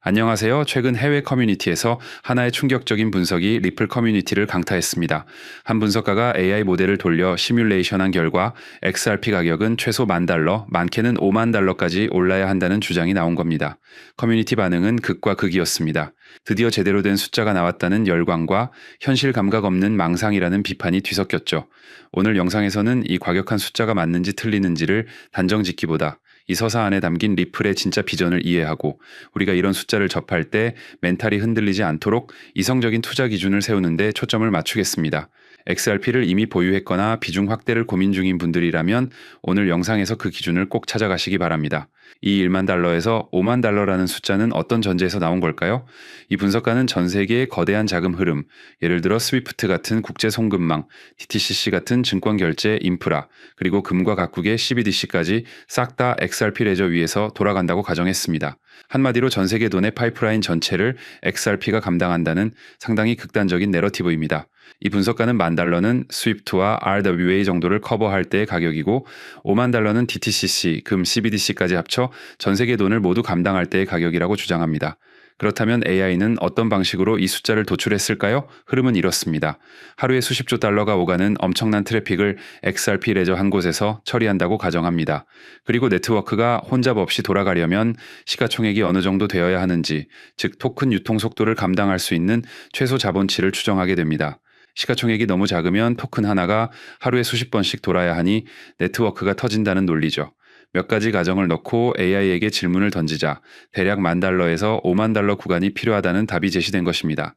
안녕하세요. 최근 해외 커뮤니티에서 하나의 충격적인 분석이 리플 커뮤니티를 강타했습니다. 한 분석가가 AI 모델을 돌려 시뮬레이션한 결과 XRP 가격은 최소 $10,000, 많게는 $50,000까지 올라야 한다는 주장이 나온 겁니다. 커뮤니티 반응은 극과 극이었습니다. 드디어 제대로 된 숫자가 나왔다는 열광과 현실 감각 없는 망상이라는 비판이 뒤섞였죠. 오늘 영상에서는 이 과격한 숫자가 맞는지 틀리는지를 단정 짓기보다 이 서사 안에 담긴 리플의 진짜 비전을 이해하고 우리가 이런 숫자를 접할 때 멘탈이 흔들리지 않도록 이성적인 투자 기준을 세우는데 초점을 맞추겠습니다. XRP를 이미 보유했거나 비중 확대를 고민 중인 분들이라면 오늘 영상에서 그 기준을 꼭 찾아가시기 바랍니다. 이 $10,000에서 $50,000라는 숫자는 어떤 전제에서 나온 걸까요? 이 분석가는 전 세계의 거대한 자금 흐름, 예를 들어 스위프트 같은 국제 송금망, DTCC 같은 증권 결제 인프라, 그리고 금과 각국의 CBDC까지 싹 다 XRP 레저 위에서 돌아간다고 가정했습니다. 한마디로 전 세계 돈의 파이프라인 전체를 XRP가 감당한다는 상당히 극단적인 내러티브입니다. 이 분석가는 $10,000는 스위프트와 RWA 정도를 커버할 때의 가격이고 $50,000는 DTCC, 금 CBDC까지 합쳐 전 세계 돈을 모두 감당할 때의 가격이라고 주장합니다. 그렇다면 AI는 어떤 방식으로 이 숫자를 도출했을까요? 흐름은 이렇습니다. 하루에 수십조 달러가 오가는 엄청난 트래픽을 XRP 레저 한 곳에서 처리한다고 가정합니다. 그리고 네트워크가 혼잡 없이 돌아가려면 시가총액이 어느 정도 되어야 하는지, 즉 토큰 유통 속도를 감당할 수 있는 최소 자본치를 추정하게 됩니다. 시가총액이 너무 작으면 토큰 하나가 하루에 수십 번씩 돌아야 하니 네트워크가 터진다는 논리죠. 몇 가지 가정을 넣고 AI에게 질문을 던지자 대략 $10,000에서 $50,000 구간이 필요하다는 답이 제시된 것입니다.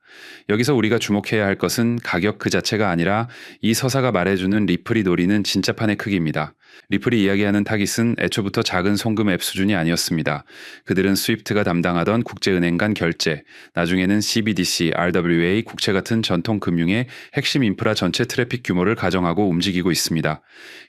여기서 우리가 주목해야 할 것은 가격 그 자체가 아니라 이 서사가 말해주는 리플이 노리는 진짜판의 크기입니다. 리플이 이야기하는 타깃은 애초부터 작은 송금 앱 수준이 아니었습니다. 그들은 스위프트가 담당하던 국제은행 간 결제, 나중에는 CBDC, RWA, 국채 같은 전통 금융의 핵심 인프라 전체 트래픽 규모를 가정하고 움직이고 있습니다.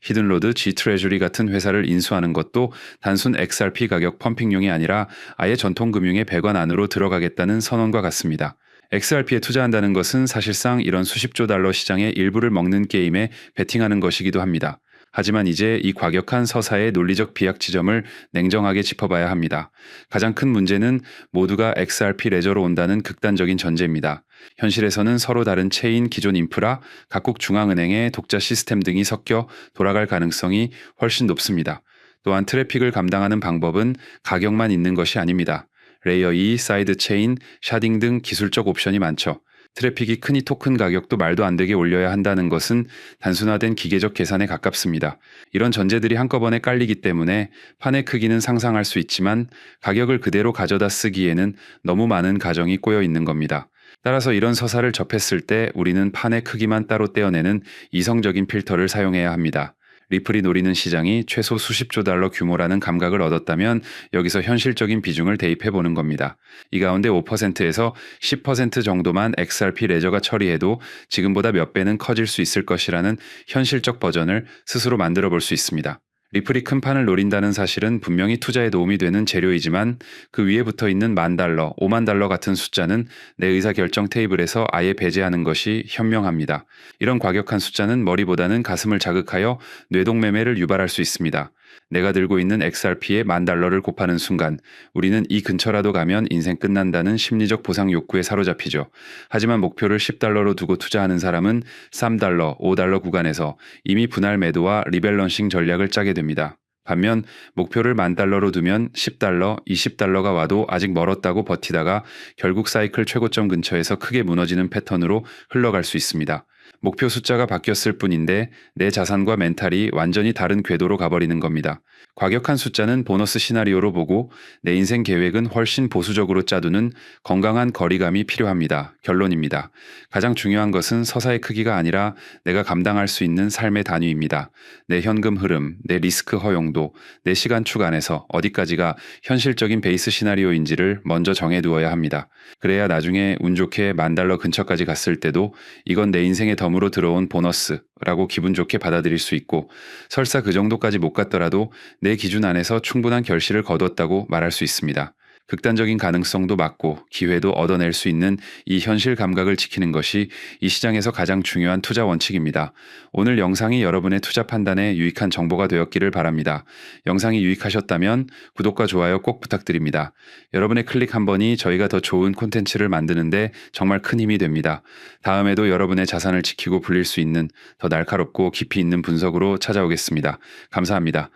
히든로드, G트레저리 같은 회사를 인수하는 것도 단순 XRP 가격 펌핑용이 아니라 아예 전통 금융의 배관 안으로 들어가겠다는 선언과 같습니다. XRP에 투자한다는 것은 사실상 이런 수십조 달러 시장의 일부를 먹는 게임에 베팅하는 것이기도 합니다. 하지만 이제 이 과격한 서사의 논리적 비약 지점을 냉정하게 짚어봐야 합니다. 가장 큰 문제는 모두가 XRP 레저로 온다는 극단적인 전제입니다. 현실에서는 서로 다른 체인 기존 인프라, 각국 중앙은행의 독자 시스템 등이 섞여 돌아갈 가능성이 훨씬 높습니다. 또한 트래픽을 감당하는 방법은 가격만 있는 것이 아닙니다. 레이어 2, 사이드 체인, 샤딩 등 기술적 옵션이 많죠. 트래픽이 크니 토큰 가격도 말도 안 되게 올려야 한다는 것은 단순화된 기계적 계산에 가깝습니다. 이런 전제들이 한꺼번에 깔리기 때문에 판의 크기는 상상할 수 있지만 가격을 그대로 가져다 쓰기에는 너무 많은 가정이 꼬여 있는 겁니다. 따라서 이런 서사를 접했을 때 우리는 판의 크기만 따로 떼어내는 이성적인 필터를 사용해야 합니다. 리플이 노리는 시장이 최소 수십조 달러 규모라는 감각을 얻었다면 여기서 현실적인 비중을 대입해보는 겁니다. 이 가운데 5%에서 10% 정도만 XRP 레저가 처리해도 지금보다 몇 배는 커질 수 있을 것이라는 현실적 버전을 스스로 만들어 볼 수 있습니다. 리플이 큰 판을 노린다는 사실은 분명히 투자에 도움이 되는 재료이지만 그 위에 붙어 있는 $10,000, $50,000 같은 숫자는 내 의사결정 테이블에서 아예 배제하는 것이 현명합니다. 이런 과격한 숫자는 머리보다는 가슴을 자극하여 뇌동매매를 유발할 수 있습니다. 내가 들고 있는 XRP에 $10,000를 곱하는 순간 우리는 이 근처라도 가면 인생 끝난다는 심리적 보상 욕구에 사로잡히죠. 하지만 목표를 $10로 두고 투자하는 사람은 $3, $5 구간에서 이미 분할 매도와 리밸런싱 전략을 짜게 됩니다. 반면 목표를 $10,000로 두면 $10, $20가 와도 아직 멀었다고 버티다가 결국 사이클 최고점 근처에서 크게 무너지는 패턴으로 흘러갈 수 있습니다. 목표 숫자가 바뀌었을 뿐인데 내 자산과 멘탈이 완전히 다른 궤도로 가버리는 겁니다. 과격한 숫자는 보너스 시나리오로 보고 내 인생 계획은 훨씬 보수적으로 짜두는 건강한 거리감이 필요합니다. 결론입니다. 가장 중요한 것은 서사의 크기가 아니라 내가 감당할 수 있는 삶의 단위입니다. 내 현금 흐름, 내 리스크 허용도, 내 시간 축 안에서 어디까지가 현실적인 베이스 시나리오인지를 먼저 정해두어야 합니다. 그래야 나중에 운 좋게 $10,000 근처까지 갔을 때도 이건 내 인생의 덤으로 들어온 보너스라고 기분 좋게 받아들일 수 있고 설사 그 정도까지 못 갔더라도 내 기준 안에서 충분한 결실을 거뒀다고 말할 수 있습니다. 극단적인 가능성도 막고 기회도 얻어낼 수 있는 이 현실 감각을 지키는 것이 이 시장에서 가장 중요한 투자 원칙입니다. 오늘 영상이 여러분의 투자 판단에 유익한 정보가 되었기를 바랍니다. 영상이 유익하셨다면 구독과 좋아요 꼭 부탁드립니다. 여러분의 클릭 한 번이 저희가 더 좋은 콘텐츠를 만드는데 정말 큰 힘이 됩니다. 다음에도 여러분의 자산을 지키고 불릴 수 있는 더 날카롭고 깊이 있는 분석으로 찾아오겠습니다. 감사합니다.